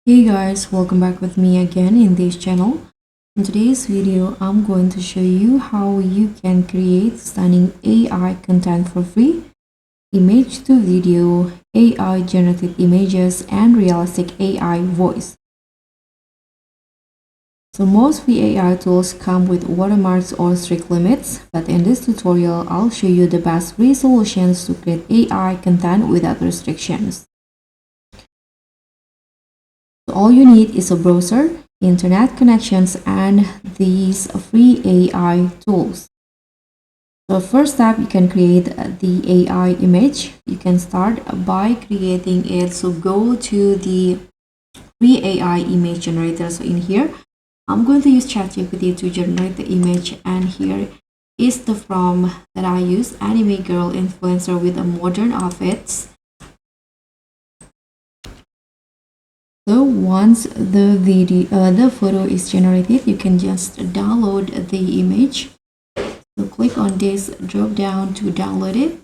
Hey guys, welcome back with me again in this channel. In today's video, I'm going to show you how you can create stunning AI content for free, image to video, AI generated images, and realistic AI voice. So most free AI tools come with watermarks or strict limits, but in this tutorial, I'll show you the best free solutions to create AI content without restrictions. So all you need is a browser, internet connections, and these free AI tools. So first step, you can create the AI image. You can start by creating it. So go to the free AI image generator. So in here, I'm going to use ChatGPT to generate the image, and here is the prompt that I use: anime girl influencer with a modern outfits. So once the photo is generated, you can just download the image. So click on this drop down to download it,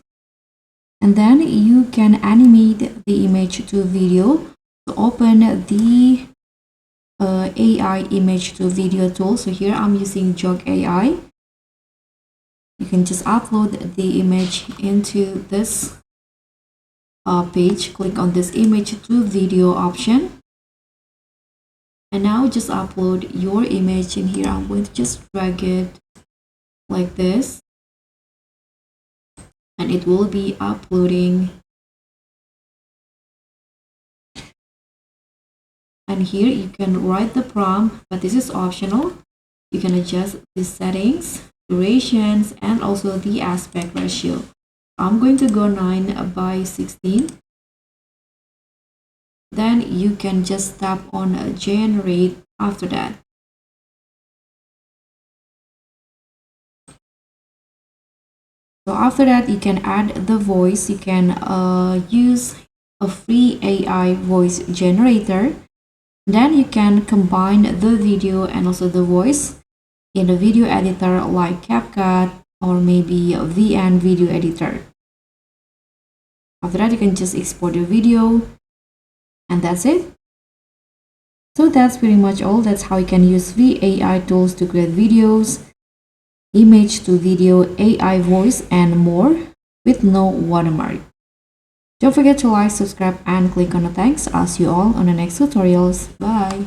and then you can animate the image to video. So open the AI image to video tool. So here I'm using Jog AI. You can just upload the image into this page. Click on this image to video option. And now just upload your image in here. I'm going to just drag it like this, and it will be uploading. And here you can write the prompt, but this is optional. You can adjust the settings, durations, and also the aspect ratio. I'm going to go 9:16. Then you can just tap on generate after that. So after that, you can add the voice. You can use a free AI voice generator. Then you can combine the video and also the voice in a video editor like CapCut or maybe a VN video editor. After that, you can just export your video, and that's it. So that's pretty much all. That's how you can use free AI tools to create videos, image to video, AI voice, and more with no watermark. Don't forget to like, subscribe, and click on the thanks. I'll see you all on the next tutorials. Bye.